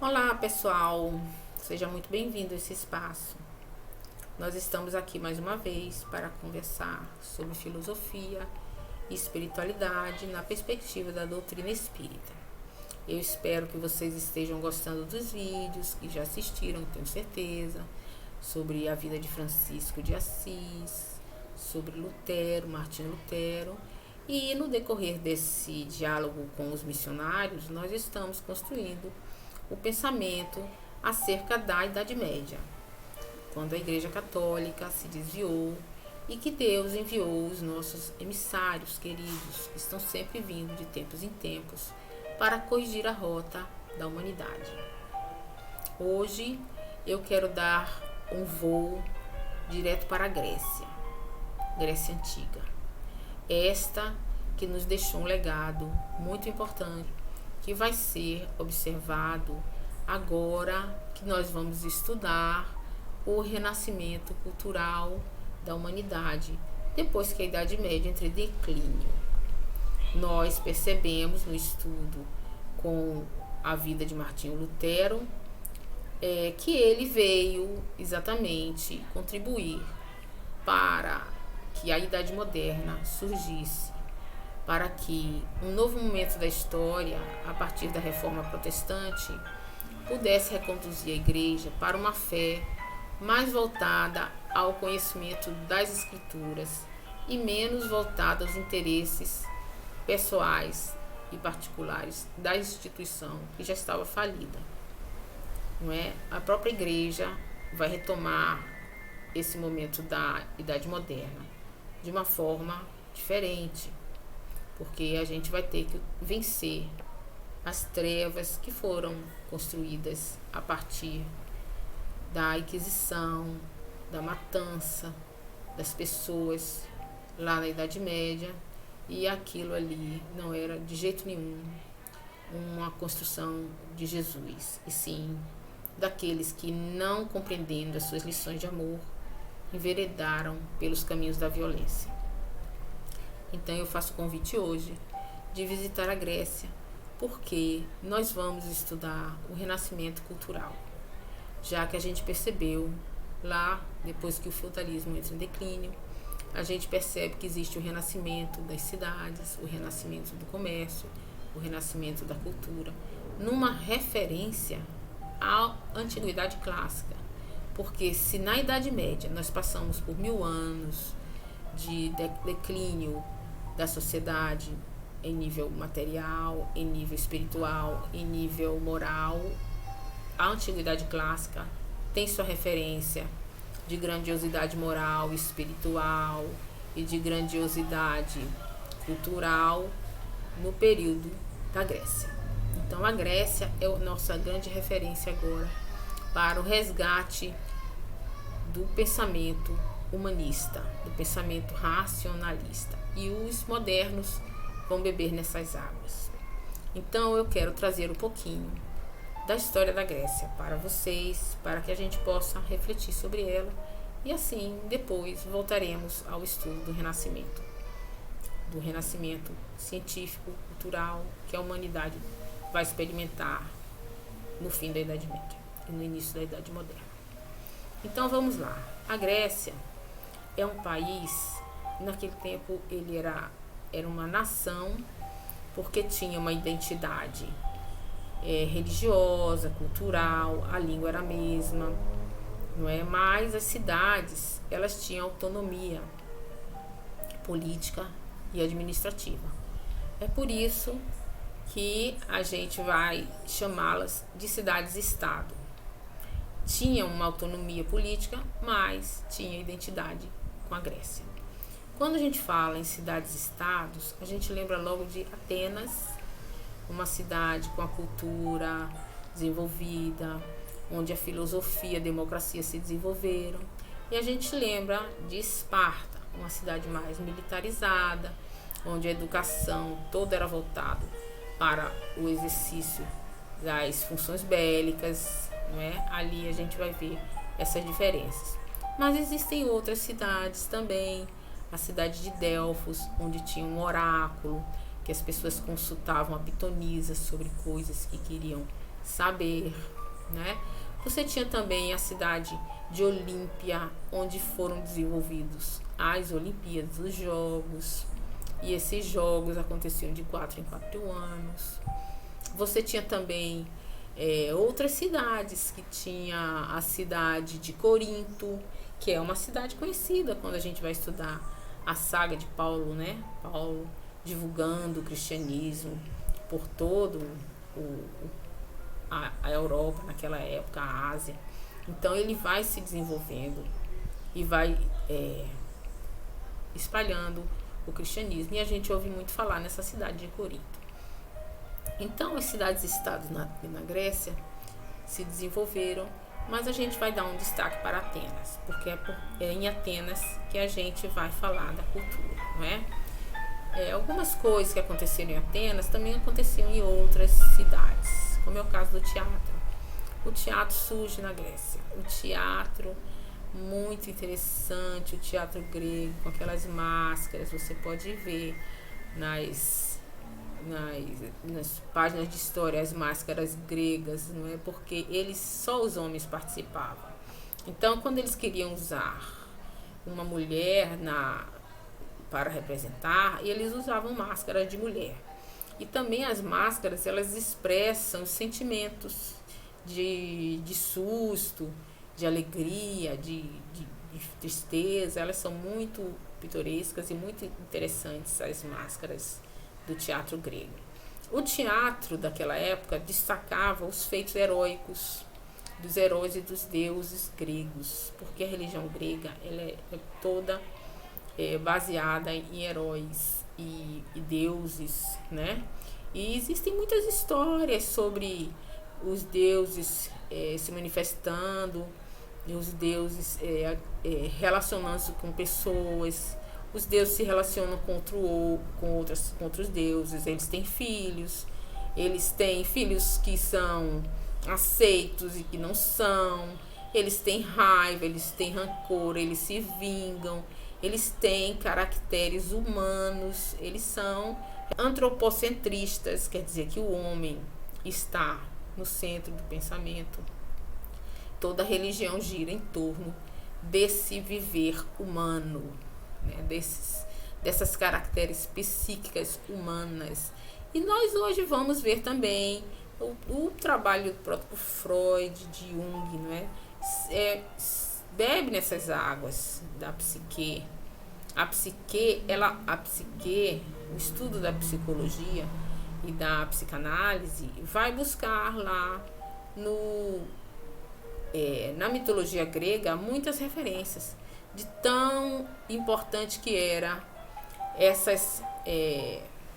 Olá, pessoal! Seja muito bem-vindo a esse espaço. Nós estamos aqui mais uma vez para conversar sobre filosofia e espiritualidade na perspectiva da doutrina espírita. Eu espero que vocês estejam gostando dos vídeos que já assistiram, tenho certeza, sobre a vida de Francisco de Assis, sobre Lutero, Martinho Lutero. E no decorrer desse diálogo com os missionários, nós estamos construindo o pensamento acerca da Idade Média, quando a Igreja Católica se desviou e que Deus enviou os nossos emissários queridos, que estão sempre vindo de tempos em tempos, para corrigir a rota da humanidade. Hoje eu quero dar um voo direto para a Grécia Antiga. Esta que nos deixou um legado muito importante, que vai ser observado agora que nós vamos estudar o renascimento cultural da humanidade, depois que a Idade Média entra em declínio. Nós percebemos no estudo com a vida de Martinho Lutero que ele veio exatamente contribuir para que a Idade Moderna surgisse, para que um novo momento da história, a partir da Reforma Protestante, pudesse reconduzir a Igreja para uma fé mais voltada ao conhecimento das Escrituras e menos voltada aos interesses pessoais e particulares da instituição que já estava falida. Não é? A própria Igreja vai retomar esse momento da Idade Moderna de uma forma diferente, porque a gente vai ter que vencer as trevas que foram construídas a partir da Inquisição, da matança das pessoas lá na Idade Média, e aquilo ali não era de jeito nenhum uma construção de Jesus, e sim daqueles que, não compreendendo as suas lições de amor, enveredaram pelos caminhos da violência. Então eu faço o convite hoje de visitar a Grécia, porque nós vamos estudar o renascimento cultural, já que a gente percebeu lá, depois que o feudalismo entra em declínio, a gente percebe que existe o renascimento das cidades, o renascimento do comércio, o renascimento da cultura, numa referência à antiguidade clássica. Porque se na Idade Média nós passamos por 1000 anos de declínio da sociedade em nível material, em nível espiritual, em nível moral, a antiguidade clássica tem sua referência de grandiosidade moral, espiritual e de grandiosidade cultural no período da Grécia. Então a Grécia é a nossa grande referência agora para o resgate do pensamento humanista, do pensamento racionalista. E os modernos vão beber nessas águas. Então eu quero trazer um pouquinho da história da Grécia para vocês, para que a gente possa refletir sobre ela, e assim depois voltaremos ao estudo do renascimento científico, cultural, que a humanidade vai experimentar no fim da Idade Média e no início da Idade Moderna. Então vamos lá. A Grécia é um país, naquele tempo ele era uma nação, porque tinha uma identidade religiosa, cultural, a língua era a mesma, não é? Mas as cidades, elas tinham autonomia política e administrativa. É por isso que a gente vai chamá-las de cidades-estado. Tinham uma autonomia política, mas tinha identidade com a Grécia. Quando a gente fala em cidades-estados, a gente lembra logo de Atenas, uma cidade com a cultura desenvolvida, onde a filosofia e a democracia se desenvolveram. E a gente lembra de Esparta, uma cidade mais militarizada, onde a educação toda era voltada para o exercício das funções bélicas, não é? Ali a gente vai ver essas diferenças. Mas existem outras cidades também, a cidade de Delfos, onde tinha um oráculo, que as pessoas consultavam a pitonisa sobre coisas que queriam saber, né? Você tinha também a cidade de Olímpia, onde foram desenvolvidos as Olimpíadas, os Jogos, e esses Jogos aconteciam de 4 em 4 anos. Você tinha também outras cidades, que tinha a cidade de Corinto, que é uma cidade conhecida quando a gente vai estudar a saga de Paulo, né? Paulo divulgando o cristianismo por todo a Europa naquela época, a Ásia. Então ele vai se desenvolvendo e vai espalhando o cristianismo. E a gente ouve muito falar nessa cidade de Corinto. Então as cidades-estados na Grécia se desenvolveram, mas a gente vai dar um destaque para Atenas, porque é em Atenas que a gente vai falar da cultura, não é? Algumas coisas que aconteceram em Atenas também aconteciam em outras cidades, como é o caso do teatro. O teatro surge na Grécia. O teatro, muito interessante, o teatro grego, com aquelas máscaras, você pode ver nas páginas de história as máscaras gregas, não é? Porque só os homens participavam. Então, quando eles queriam usar uma mulher para representar, eles usavam máscaras de mulher. E também as máscaras, elas expressam sentimentos de susto, de alegria, de tristeza. Elas são muito pitorescas e muito interessantes, as máscaras do teatro grego. O teatro daquela época destacava os feitos heróicos dos heróis e dos deuses gregos, porque a religião grega ela é toda baseada em heróis e deuses, né? E existem muitas histórias sobre os deuses se manifestando, e os deuses relacionando-se com pessoas. Os deuses se relacionam com outros deuses. Eles têm filhos que são aceitos e que não são. Eles têm raiva, eles têm rancor, eles se vingam. Eles têm caracteres humanos. Eles são antropocentristas, quer dizer que o homem está no centro do pensamento. Toda religião gira em torno desse viver humano, né? Dessas caracteres psíquicas humanas. E nós hoje vamos ver também o trabalho do próprio Freud, de Jung, não é? Bebe nessas águas da psique. A psique, o estudo da psicologia e da psicanálise vai buscar lá na mitologia grega muitas referências de tão importante que era essas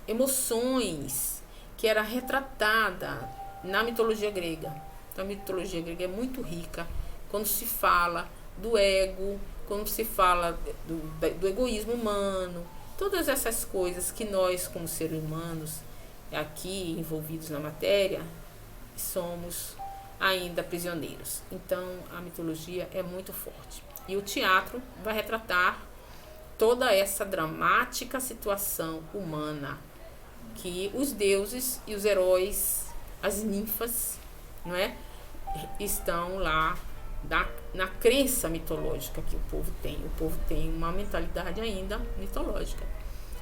emoções que era retratada na mitologia grega. Então, a mitologia grega é muito rica quando se fala do ego, quando se fala do egoísmo humano, todas essas coisas que nós, como seres humanos, aqui envolvidos na matéria, somos ainda prisioneiros. Então, a mitologia é muito forte. E o teatro vai retratar toda essa dramática situação humana que os deuses e os heróis, as ninfas, não é, estão lá na crença mitológica que o povo tem. O povo tem uma mentalidade ainda mitológica.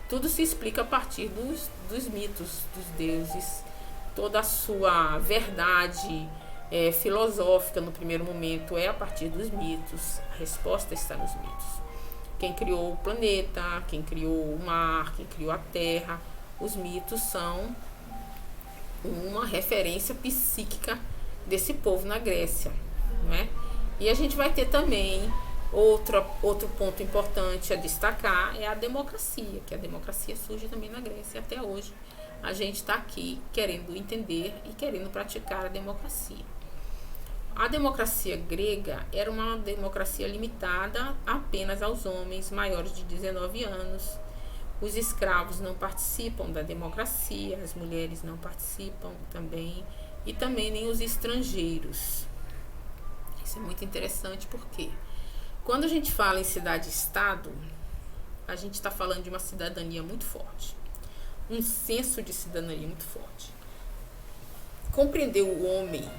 Tudo se explica a partir dos mitos, dos deuses, toda a sua verdade filosófica no primeiro momento é a partir dos mitos. A resposta está nos mitos. Quem criou o planeta, quem criou o mar, quem criou a terra, os mitos são uma referência psíquica desse povo na Grécia, não é? E a gente vai ter também outro ponto importante a destacar, é a democracia, que a democracia surge também na Grécia. E até hoje a gente está aqui querendo entender e querendo praticar a democracia. A democracia grega era uma democracia limitada apenas aos homens maiores de 19 anos. Os escravos não participam da democracia, as mulheres não participam também, e também nem os estrangeiros. Isso é muito interessante porque quando a gente fala em cidade-estado, a gente está falando de uma cidadania muito forte, um senso de cidadania muito forte. compreender o homem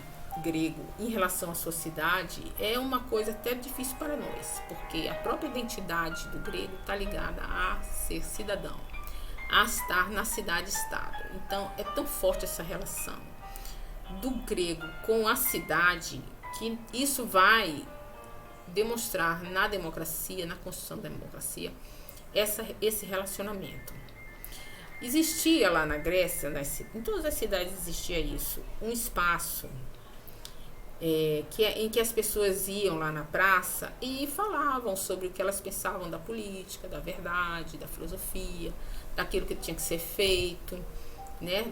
grego em relação à sociedade é uma coisa até difícil para nós, porque a própria identidade do grego está ligada a ser cidadão, a estar na cidade-estado. Então é tão forte essa relação do grego com a cidade que isso vai demonstrar na democracia, na construção da democracia, esse relacionamento. Existia lá na Grécia, em todas as cidades existia isso, um espaço em que as pessoas iam lá na praça e falavam sobre o que elas pensavam da política, da verdade, da filosofia, daquilo que tinha que ser feito, né?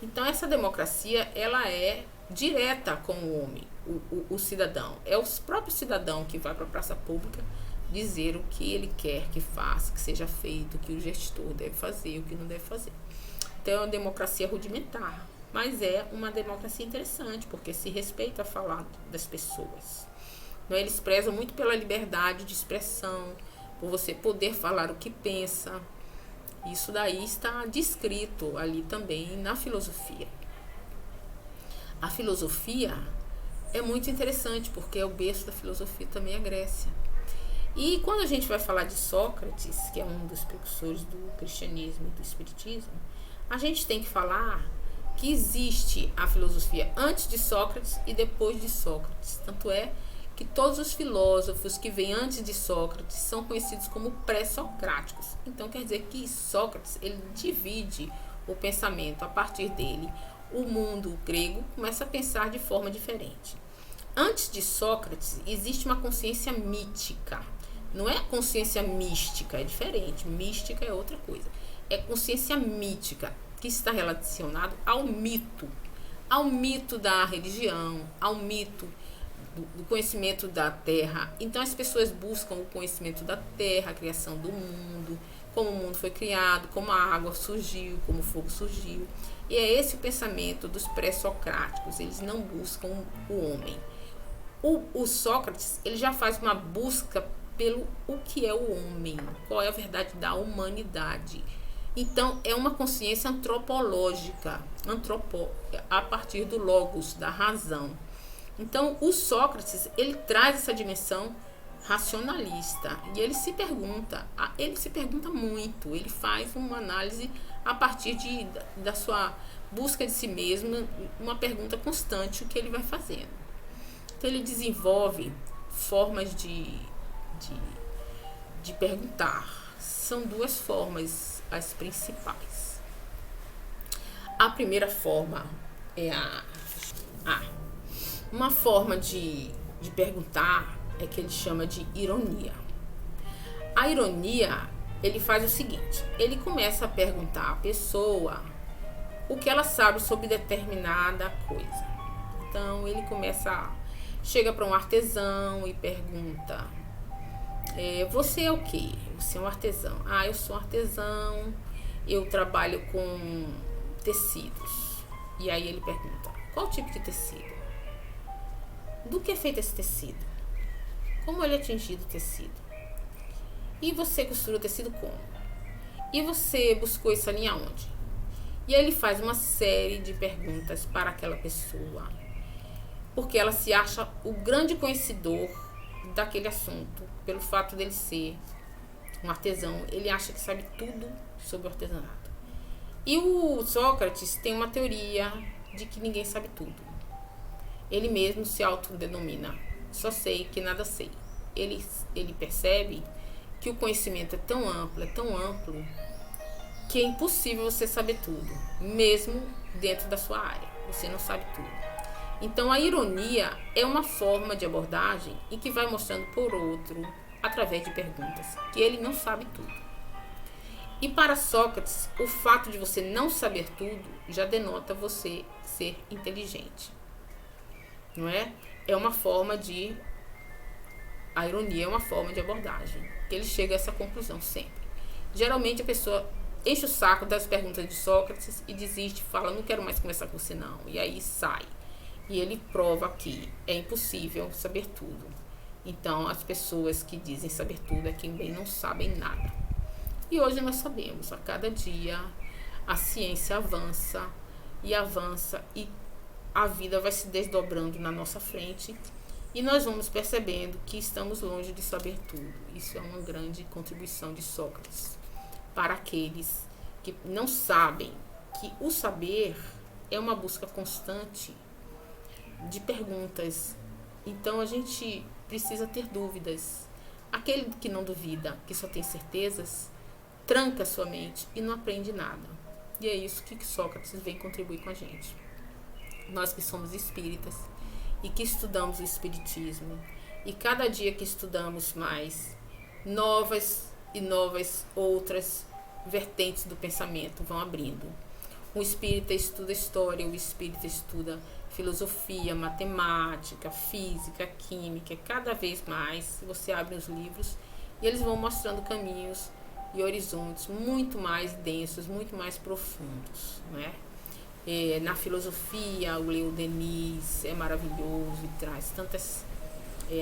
Então essa democracia, ela é direta com o homem, o cidadão. É o próprio cidadão que vai para a praça pública dizer o que ele quer que faça, que seja feito, o que o gestor deve fazer, o que não deve fazer. Então é uma democracia rudimentar, mas é uma democracia interessante, porque se respeita a falar das pessoas. Eles prezam muito pela liberdade de expressão, por você poder falar o que pensa. Isso daí está descrito ali também na filosofia. A filosofia é muito interessante, porque é o berço da filosofia também a Grécia. E quando a gente vai falar de Sócrates, que é um dos precursores do cristianismo e do espiritismo, a gente tem que falar que existe a filosofia antes de Sócrates e depois de Sócrates. Tanto é que todos os filósofos que vêm antes de Sócrates são conhecidos como pré-socráticos. Então quer dizer que Sócrates, ele divide o pensamento a partir dele. O mundo grego começa a pensar de forma diferente. Antes de Sócrates, existe uma consciência mítica. Não é consciência mística, é diferente. Mística é outra coisa. É consciência mítica, que está relacionado ao mito da religião, ao mito do conhecimento da terra. Então as pessoas buscam o conhecimento da terra, a criação do mundo, como o mundo foi criado, como a água surgiu, como o fogo surgiu. E é esse o pensamento dos pré-socráticos. Eles não buscam o homem. O Sócrates, ele já faz uma busca pelo o que é o homem, qual é a verdade da humanidade. Então é uma consciência antropológica, a partir do logos, da razão. Então o Sócrates, ele traz essa dimensão racionalista e ele se pergunta muito, ele faz uma análise a partir da sua busca de si mesmo, uma pergunta constante, o que ele vai fazendo. Então ele desenvolve formas de perguntar. São duas formas as principais. A primeira forma é uma forma de perguntar é que ele chama de ironia. A ironia, ele faz o seguinte, ele começa a perguntar à pessoa o que ela sabe sobre determinada coisa. Então ele chega para um artesão e pergunta: você é o quê? Você é um artesão. Eu sou um artesão, eu trabalho com tecidos. E aí ele pergunta: qual tipo de tecido? Do que é feito esse tecido? Como ele é tingido o tecido? E você costura o tecido como? E você buscou essa linha onde? E aí ele faz uma série de perguntas para aquela pessoa, porque ela se acha o grande conhecedor daquele assunto, pelo fato dele ser um artesão. Ele acha que sabe tudo sobre o artesanato. E o Sócrates tem uma teoria de que ninguém sabe tudo. Ele mesmo se autodenomina: só sei que nada sei. Ele percebe que o conhecimento é tão amplo, que é impossível você saber tudo, mesmo dentro da sua área. Você não sabe tudo. Então a ironia é uma forma de abordagem e que vai mostrando por outro, através de perguntas, que ele não sabe tudo. E para Sócrates, o fato de você não saber tudo já denota você ser inteligente. Não é? A ironia é uma forma de abordagem, que ele chega a essa conclusão sempre. Geralmente a pessoa enche o saco das perguntas de Sócrates e desiste, fala: não quero mais conversar com você não, e aí sai. E ele prova que é impossível saber tudo. Então as pessoas que dizem saber tudo é quem bem não sabem nada. E hoje nós sabemos, a cada dia a ciência avança e a vida vai se desdobrando na nossa frente e nós vamos percebendo que estamos longe de saber tudo. Isso é uma grande contribuição de Sócrates para aqueles que não sabem que o saber é uma busca constante de perguntas. Então a gente precisa ter dúvidas. Aquele que não duvida, que só tem certezas, tranca sua mente e não aprende nada. E é isso que Sócrates vem contribuir com a gente. Nós que somos espíritas e que estudamos o espiritismo, e cada dia que estudamos mais, novas e novas outras vertentes do pensamento vão abrindo. O espírita estuda história, o espírita estuda filosofia, matemática, física, química, cada vez mais você abre os livros e eles vão mostrando caminhos e horizontes muito mais densos, muito mais profundos, né? Na filosofia, o Leo Denis é maravilhoso e traz tantas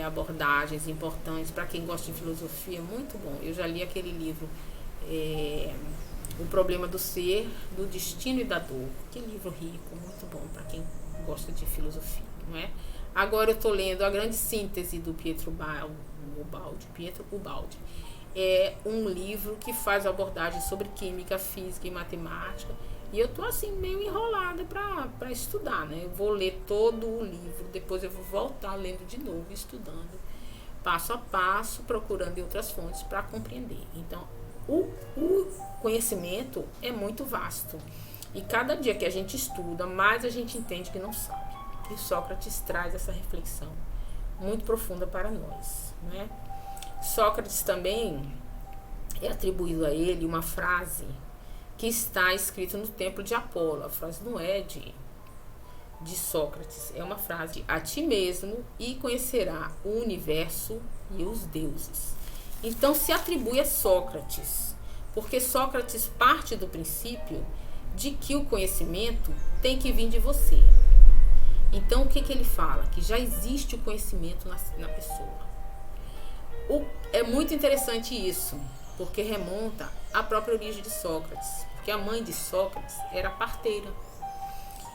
abordagens importantes para quem gosta de filosofia, muito bom. Eu já li aquele livro, O Problema do Ser, do Destino e da Dor. Que livro rico, muito bom para quem gosta de filosofia, não é? Agora eu estou lendo A Grande Síntese do Pietro Ubaldi. É um livro que faz abordagem sobre química, física e matemática. E eu tô assim meio enrolada para estudar, né? Eu vou ler todo o livro, depois eu vou voltar lendo de novo, estudando, passo a passo, procurando em outras fontes para compreender. Então, o conhecimento é muito vasto. E cada dia que a gente estuda, mais a gente entende que não sabe. E Sócrates traz essa reflexão muito profunda para nós, né? Sócrates também é atribuído a ele uma frase que está escrita no templo de Apolo. A frase não é de Sócrates, é uma frase: a ti mesmo e conhecerá o universo e os deuses. Então se atribui a Sócrates, porque Sócrates parte do princípio de que o conhecimento tem que vir de você. Então o que ele fala? Que já existe o conhecimento na pessoa. É muito interessante isso, porque remonta à própria origem de Sócrates, porque a mãe de Sócrates era parteira.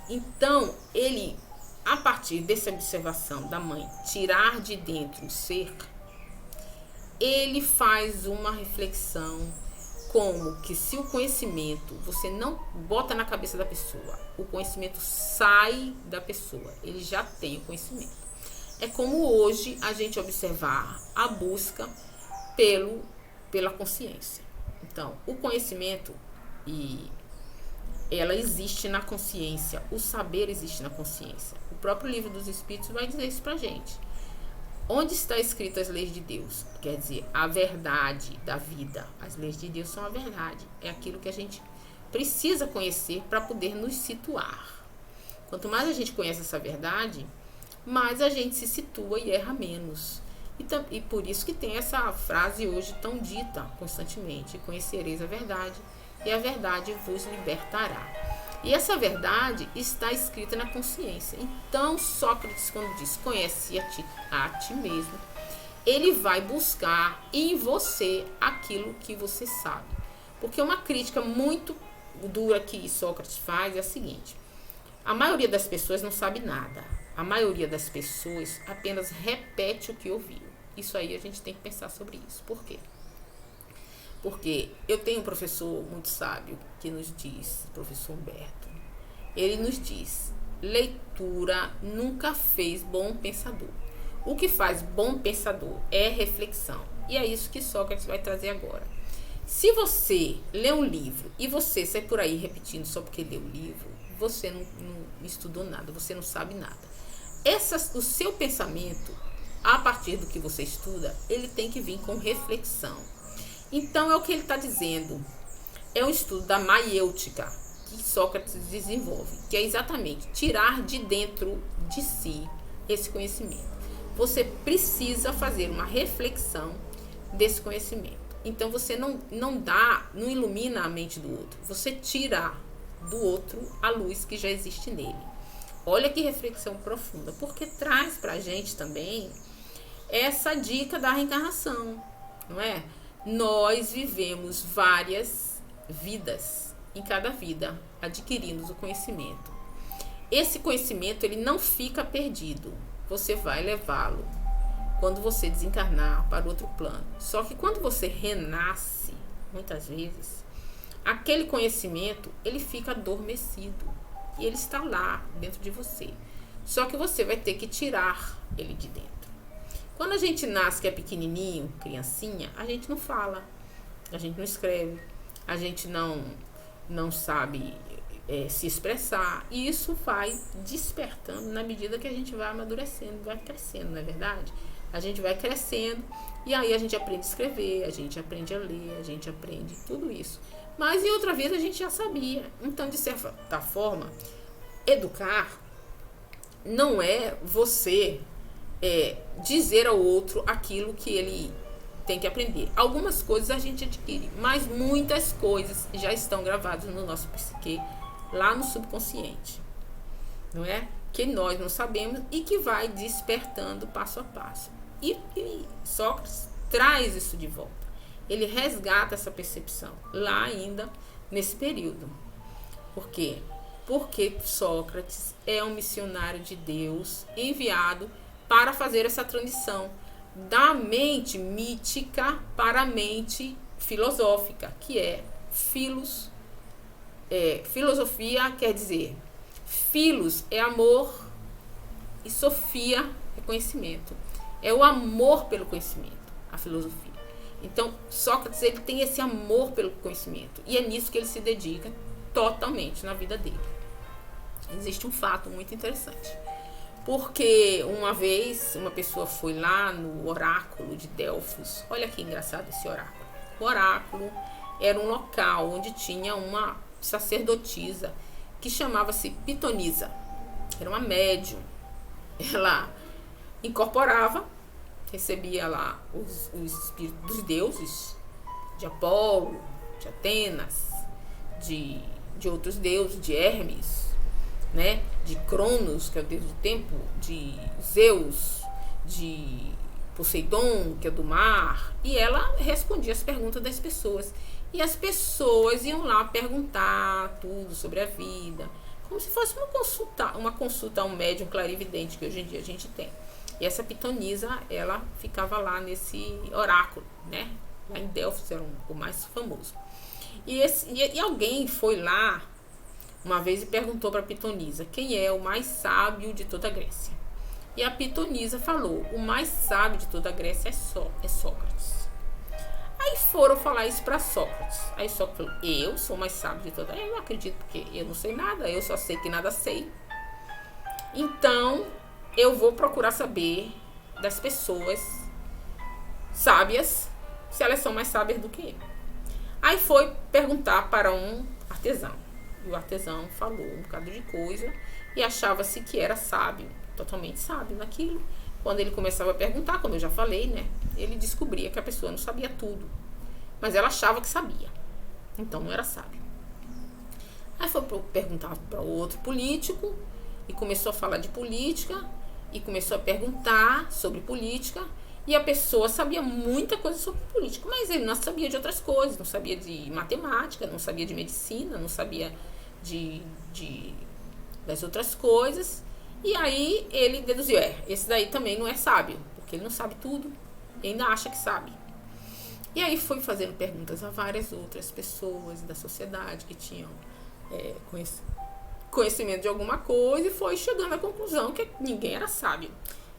Então, ele, a partir dessa observação da mãe, tirar de dentro o ser, ele faz uma reflexão como que se o conhecimento, você não bota na cabeça da pessoa, o conhecimento sai da pessoa, ele já tem o conhecimento. É como hoje a gente observar a busca pela consciência. Então, o conhecimento, ela existe na consciência, o saber existe na consciência. O próprio Livro dos Espíritos vai dizer isso pra gente. Onde está escrito as leis de Deus? Quer dizer, a verdade da vida. As leis de Deus são a verdade. É aquilo que a gente precisa conhecer para poder nos situar. Quanto mais a gente conhece essa verdade, mais a gente se situa e erra menos. E por isso que tem essa frase hoje tão dita constantemente: conhecereis a verdade e a verdade vos libertará. E essa verdade está escrita na consciência. Então Sócrates, quando diz conhece a ti mesmo, ele vai buscar em você aquilo que você sabe. Porque uma crítica muito dura que Sócrates faz é a seguinte: a maioria das pessoas não sabe nada. A maioria das pessoas apenas repete o que ouviu. Isso aí a gente tem que pensar sobre isso. Por quê? Porque eu tenho um professor muito sábio que nos diz, professor Humberto, ele nos diz: leitura nunca fez bom pensador. O que faz bom pensador é reflexão. E é isso que Sócrates vai trazer agora. Se você lê um livro e você sai por aí repetindo só porque lê o livro, você não estudou nada, você não sabe nada. O seu pensamento, a partir do que você estuda, ele tem que vir com reflexão. Então é o que ele está dizendo. É um estudo da maiêutica que Sócrates desenvolve, que é exatamente tirar de dentro de si esse conhecimento. Você precisa fazer uma reflexão desse conhecimento. Então você não ilumina a mente do outro, você tira do outro a luz que já existe nele. Olha que reflexão profunda, porque traz pra gente também essa dica da reencarnação, não é? Nós vivemos várias vidas, em cada vida adquirimos o conhecimento. esse conhecimento ele não fica perdido. Você vai levá-lo quando você desencarnar para outro plano. Só que quando você renasce, muitas vezes, aquele conhecimento ele fica adormecido e ele está lá dentro de você. Só que você vai ter que tirar ele de dentro. Quando a gente nasce que é pequenininho, criancinha, a gente não fala, a gente não escreve, a gente não sabe se expressar. E isso vai despertando na medida que a gente vai amadurecendo, vai crescendo, não é verdade? A gente vai crescendo e aí a gente aprende a escrever, a gente aprende a ler, a gente aprende tudo isso. Mas em outra vida a gente já sabia. Então, de certa forma, educar não é você dizer ao outro aquilo que ele tem que aprender. Algumas coisas a gente adquire, mas muitas coisas já estão gravadas no nosso psique, lá no subconsciente, não é? Que nós não sabemos e que vai despertando passo a passo. E Sócrates traz isso de volta. Ele resgata essa percepção lá ainda nesse período. Por quê? Porque Sócrates é um missionário de Deus enviado para fazer essa transição da mente mítica para a mente filosófica, que é filosofia, quer dizer, filos é amor e sofia é conhecimento. É o amor pelo conhecimento, a filosofia. Então, Sócrates ele tem esse amor pelo conhecimento e é nisso que ele se dedica totalmente na vida dele. Existe um fato muito interessante. Porque uma vez uma pessoa foi lá no oráculo de Delfos. Olha que engraçado esse oráculo. O oráculo era um local onde tinha uma sacerdotisa que chamava-se Pitonisa. Era uma médium. Ela incorporava, recebia lá os espíritos dos deuses, de Apolo, de Atenas, de outros deuses, de Hermes, né? De Cronos, que é o deus do tempo, de Zeus, de Poseidon, que é do mar, e ela respondia as perguntas das pessoas. E as pessoas iam lá perguntar tudo sobre a vida, como se fosse uma consulta a um médium clarividente que hoje em dia a gente tem. E essa Pitonisa, ela ficava lá nesse oráculo, né? Lá em Delfos, era o mais famoso. E alguém foi lá uma vez e perguntou para Pitonisa quem é o mais sábio de toda a Grécia. E a Pitonisa falou: o mais sábio de toda a Grécia é Sócrates. Aí foram falar isso para Sócrates. Aí Sócrates falou: eu sou o mais sábio de toda a Grécia? Eu não acredito, porque eu não sei nada, eu só sei que nada sei. Então eu vou procurar saber das pessoas sábias se elas são mais sábias do que eu. Aí foi perguntar para um artesão. E o artesão falou um bocado de coisa e achava-se que era sábio, totalmente sábio naquilo. Quando ele começava a perguntar, como eu já falei, né, ele descobria que a pessoa não sabia tudo, mas ela achava que sabia, então não era sábio. Aí foi perguntar para outro político e começou a falar de política e começou a perguntar sobre política. E a pessoa sabia muita coisa sobre política, mas ele não sabia de outras coisas, não sabia de matemática, não sabia de medicina, não sabia das outras coisas. E aí ele deduziu, esse daí também não é sábio, porque ele não sabe tudo, ele ainda acha que sabe. E aí foi fazendo perguntas a várias outras pessoas da sociedade que tinham conhecimento de alguma coisa e foi chegando à conclusão que ninguém era sábio.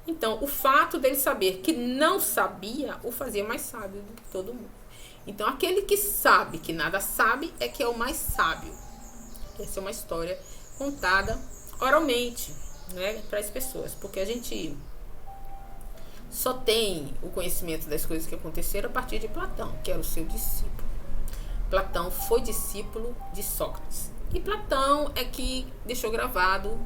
Então, o fato dele saber que não sabia o fazia mais sábio do que todo mundo. Então, aquele que sabe que nada sabe é que é o mais sábio. Essa é uma história contada oralmente, né, para as pessoas. Porque a gente só tem o conhecimento das coisas que aconteceram a partir de Platão, que era o seu discípulo. Platão foi discípulo de Sócrates. E Platão é que deixou gravado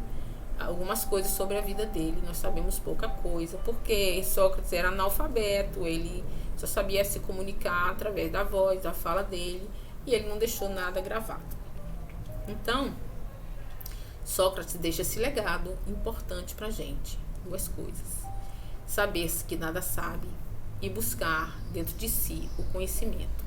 algumas coisas sobre a vida dele. Nós sabemos pouca coisa, porque Sócrates era analfabeto, ele só sabia se comunicar através da voz, da fala dele, e ele não deixou nada gravado. Então, Sócrates deixa esse legado importante pra gente, duas coisas: saber que nada sabe e buscar dentro de si o conhecimento.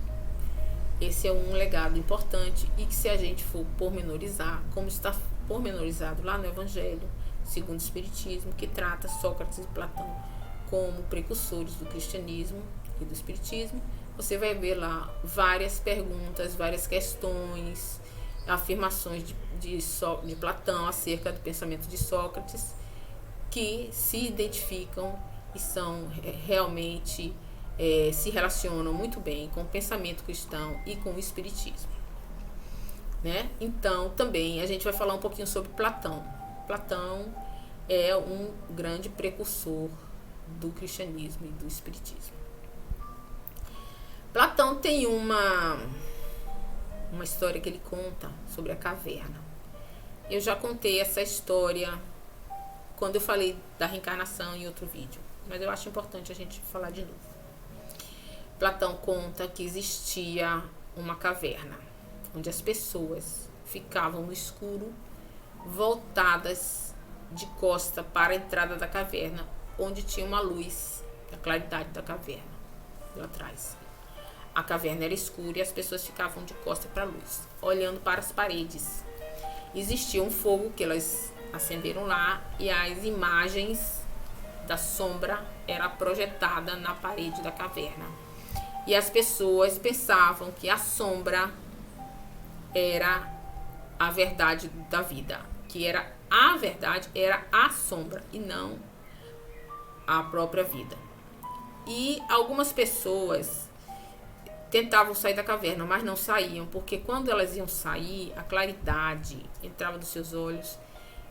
Esse é um legado importante e que, se a gente for pormenorizar, como está pormenorizado lá no Evangelho segundo o Espiritismo, que trata Sócrates e Platão como precursores do cristianismo e do espiritismo. Você vai ver lá várias perguntas, várias questões, afirmações de Platão acerca do pensamento de Sócrates, que se identificam e são realmente se relacionam muito bem com o pensamento cristão e com o espiritismo, né? Então também a gente vai falar um pouquinho sobre Platão. Platão é um grande precursor do cristianismo e do espiritismo. Platão tem uma história que ele conta sobre a caverna. Eu já contei essa história quando eu falei da reencarnação em outro vídeo, mas eu acho importante a gente falar de novo. Platão conta que existia uma caverna onde as pessoas ficavam no escuro, voltadas de costa para a entrada da caverna, onde tinha uma luz, a claridade da caverna lá atrás. A caverna era escura e as pessoas ficavam de costa para a luz, olhando para as paredes. Existia um fogo que elas acenderam lá e as imagens da sombra era projetada na parede da caverna. E as pessoas pensavam que a sombra era a verdade da vida, que era a verdade, era a sombra e não a própria vida. E algumas pessoas tentavam sair da caverna, mas não saíam, porque quando elas iam sair, a claridade entrava dos seus olhos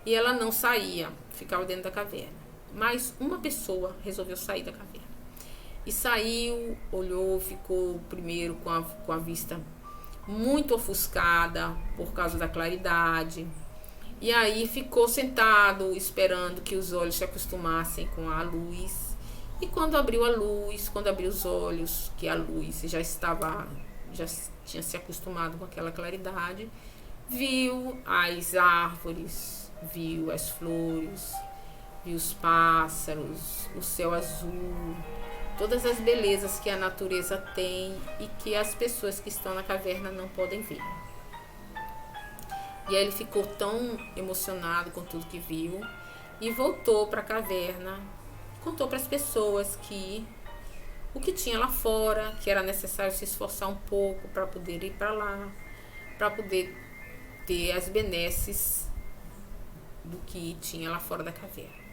e ela não saía, ficava dentro da caverna. Mas uma pessoa resolveu sair da caverna. E saiu, olhou, ficou primeiro com a vista muito ofuscada por causa da claridade. E aí ficou sentado esperando que os olhos se acostumassem com a luz. E quando abriu a luz, quando abriu os olhos, que a luz já tinha se acostumado com aquela claridade, viu as árvores, viu as flores, viu os pássaros, o céu azul, todas as belezas que a natureza tem e que as pessoas que estão na caverna não podem ver. E aí ele ficou tão emocionado com tudo que viu e voltou para a caverna, contou para as pessoas que o que tinha lá fora, que era necessário se esforçar um pouco para poder ir para lá, para poder ter as benesses do que tinha lá fora da caverna.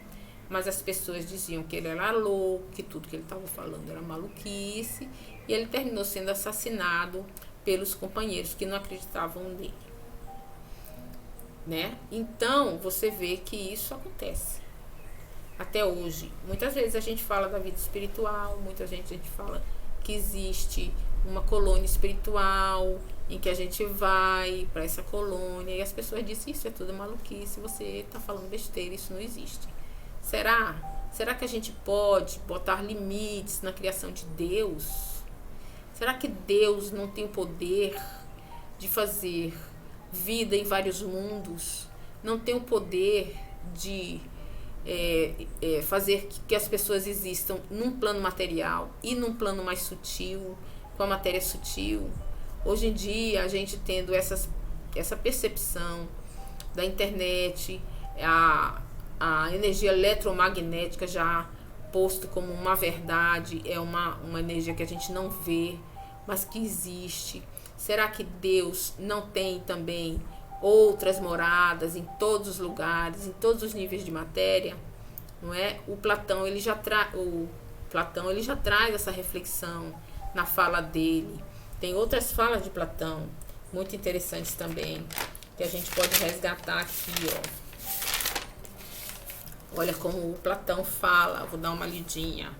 Mas as pessoas diziam que ele era louco, que tudo que ele estava falando era maluquice, e ele terminou sendo assassinado pelos companheiros que não acreditavam nele, né? Então você vê que isso acontece até hoje. Muitas vezes a gente fala da vida espiritual, muita gente fala que existe uma colônia espiritual em que a gente vai para essa colônia e as pessoas dizem isso é tudo maluquice, você está falando besteira, isso não existe. Será que a gente pode botar limites na criação de Deus? Será que Deus não tem o poder de fazer vida em vários mundos? Não tem o poder de fazer que as pessoas existam num plano material e num plano mais sutil, com a matéria sutil? Hoje em dia, a gente tendo essa percepção da internet, a energia eletromagnética já posto como uma verdade, é uma energia que a gente não vê, mas que existe. Será que Deus não tem também outras moradas em todos os lugares, em todos os níveis de matéria? Não é? O Platão ele já traz essa reflexão na fala dele. Tem outras falas de Platão muito interessantes também, que a gente pode resgatar aqui, ó. Olha como o Platão fala, vou dar uma lidinha.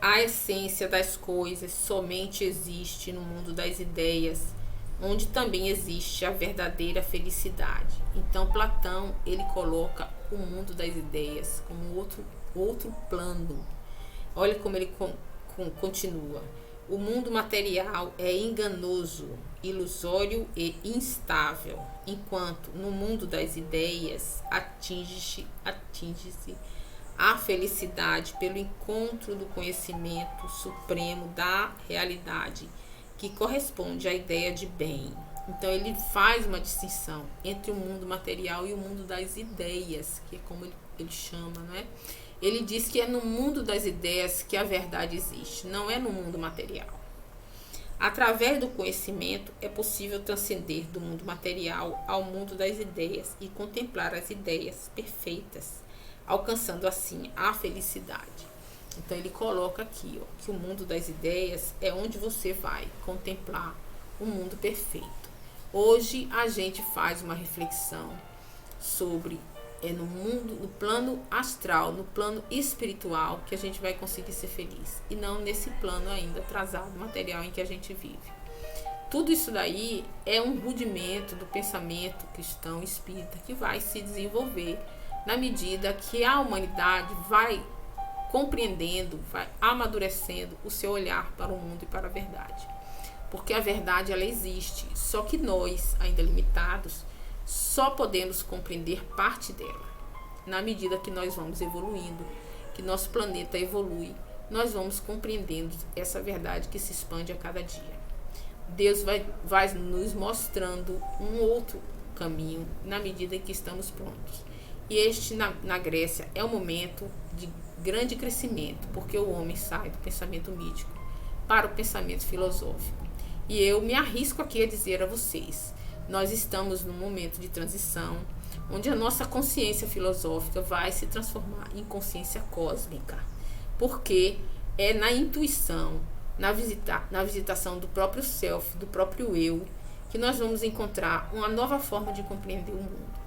A essência das coisas somente existe no mundo das ideias, onde também existe a verdadeira felicidade. Então Platão, ele coloca o mundo das ideias como outro plano. Olha como ele continua. O mundo material é enganoso, ilusório e instável, enquanto no mundo das ideias atinge-se a felicidade pelo encontro do conhecimento supremo da realidade, que corresponde à ideia de bem. Então ele faz uma distinção entre o mundo material e o mundo das ideias, que é como ele chama, não é? Ele diz que é no mundo das ideias que a verdade existe, não é no mundo material. Através do conhecimento é possível transcender do mundo material ao mundo das ideias e contemplar as ideias perfeitas, alcançando assim a felicidade. Então ele coloca aqui, ó, que o mundo das ideias é onde você vai contemplar o mundo perfeito. Hoje a gente faz uma reflexão sobre no mundo, no plano astral, no plano espiritual, que a gente vai conseguir ser feliz, e não nesse plano ainda atrasado, material em que a gente vive. Tudo isso daí é um rudimento do pensamento cristão espírita que vai se desenvolver na medida que a humanidade vai compreendendo, vai amadurecendo o seu olhar para o mundo e para a verdade. Porque a verdade, ela existe, só que nós, ainda limitados, só podemos compreender parte dela. Na medida que nós vamos evoluindo, que nosso planeta evolui, nós vamos compreendendo essa verdade que se expande a cada dia. Deus vai nos mostrando um outro caminho na medida em que estamos prontos. E este, na Grécia, é um momento de grande crescimento, porque o homem sai do pensamento mítico para o pensamento filosófico. E eu me arrisco aqui a dizer a vocês, nós estamos num momento de transição, onde a nossa consciência filosófica vai se transformar em consciência cósmica, porque é na intuição, na visitação do próprio self, do próprio eu, que nós vamos encontrar uma nova forma de compreender o mundo.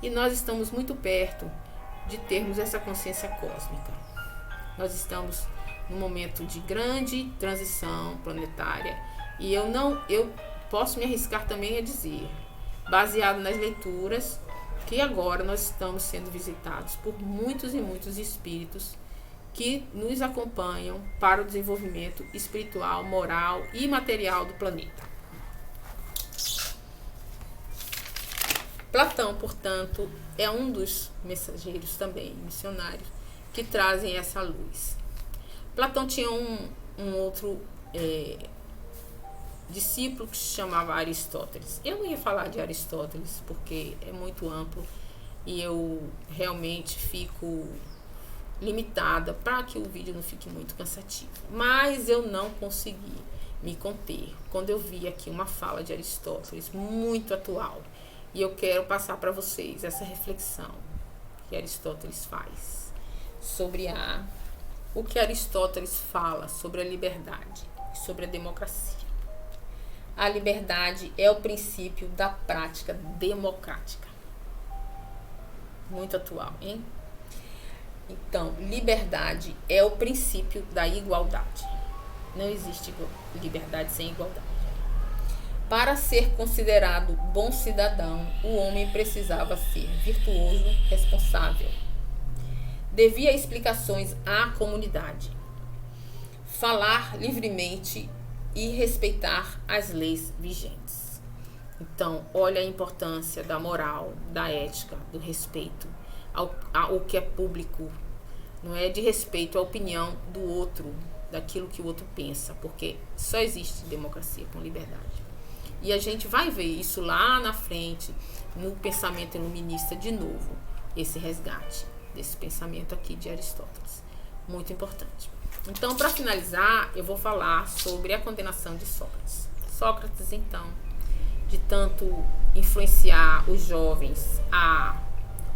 E nós estamos muito perto de termos essa consciência cósmica. Nós estamos num momento de grande transição planetária, e eu posso me arriscar também a dizer, baseado nas leituras, que agora nós estamos sendo visitados por muitos e muitos espíritos que nos acompanham para o desenvolvimento espiritual, moral e material do planeta. Platão, portanto, é um dos mensageiros também, missionários, que trazem essa luz. Platão tinha um outro discípulo que se chamava Aristóteles. Eu não ia falar de Aristóteles porque é muito amplo e eu realmente fico limitada para que o vídeo não fique muito cansativo. Mas eu não consegui me conter quando eu vi aqui uma fala de Aristóteles muito atual. E eu quero passar para vocês essa reflexão que Aristóteles faz sobre o que Aristóteles fala sobre a liberdade e sobre a democracia. A liberdade é o princípio da prática democrática. Muito atual, hein? Então, liberdade é o princípio da igualdade. Não existe liberdade sem igualdade. Para ser considerado bom cidadão, o homem precisava ser virtuoso, responsável. Devia explicações à comunidade. Falar livremente e respeitar as leis vigentes. Então, olha a importância da moral, da ética, do respeito ao que é público. Não é de respeito à opinião do outro, daquilo que o outro pensa, porque só existe democracia com liberdade. E a gente vai ver isso lá na frente, no pensamento iluminista de novo, esse resgate desse pensamento aqui de Aristóteles. Muito importante. Então, para finalizar, eu vou falar sobre a condenação de Sócrates. Sócrates, então, de tanto influenciar os jovens a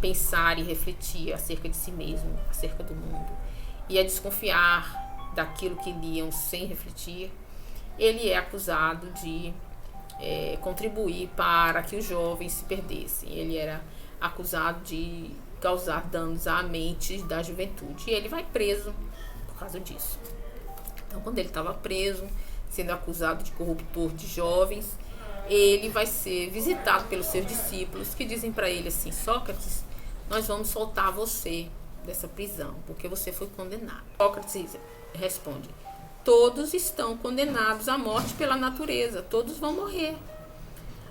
pensar e refletir acerca de si mesmo, acerca do mundo, e a desconfiar daquilo que liam sem refletir, ele é acusado de contribuir para que os jovens se perdessem. Ele era acusado de causar danos à mente da juventude, e ele vai preso por causa disso. Então, quando ele estava preso, sendo acusado de corruptor de jovens, ele vai ser visitado pelos seus discípulos, que dizem para ele assim: Sócrates, nós vamos soltar você dessa prisão, porque você foi condenado. Sócrates responde: todos estão condenados à morte pela natureza, todos vão morrer.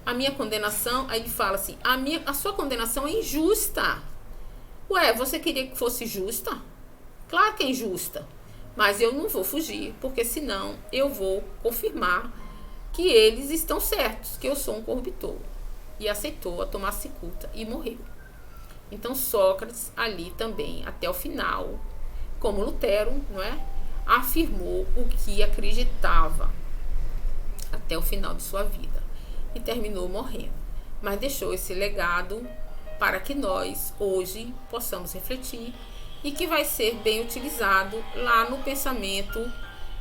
A minha condenação, aí ele fala assim, a sua condenação é injusta. Ué, você queria que fosse justa? Claro que é injusta, mas eu não vou fugir, porque senão eu vou confirmar que eles estão certos, que eu sou um corruptor. E aceitou a tomar cicuta e morreu. Então Sócrates ali também, até o final, como Lutero, não é? Afirmou o que acreditava até o final de sua vida e terminou morrendo. Mas deixou esse legado para que nós hoje possamos refletir e que vai ser bem utilizado lá no pensamento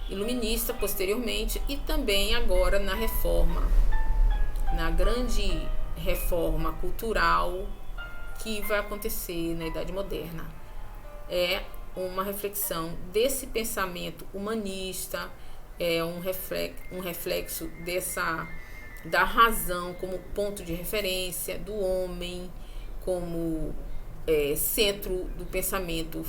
iluminista posteriormente e também agora na reforma, na grande reforma cultural que vai acontecer na Idade Moderna. É uma reflexão desse pensamento humanista, é um reflexo da razão como ponto de referência, do homem como centro do pensamento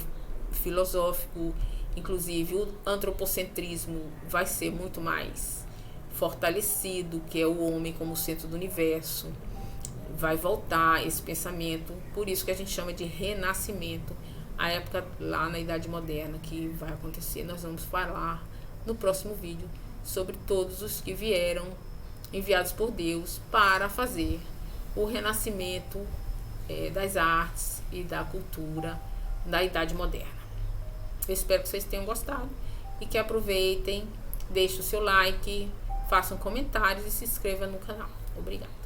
filosófico. Inclusive o antropocentrismo vai ser muito mais fortalecido, que é o homem como centro do universo. Vai voltar esse pensamento, por isso que a gente chama de renascimento, a época lá na Idade Moderna que vai acontecer. Nós vamos falar no próximo vídeo sobre todos os que vieram enviados por Deus para fazer o renascimento das artes e da cultura da Idade Moderna. Eu espero que vocês tenham gostado e que aproveitem, deixem o seu like, façam comentários e se inscrevam no canal. Obrigada.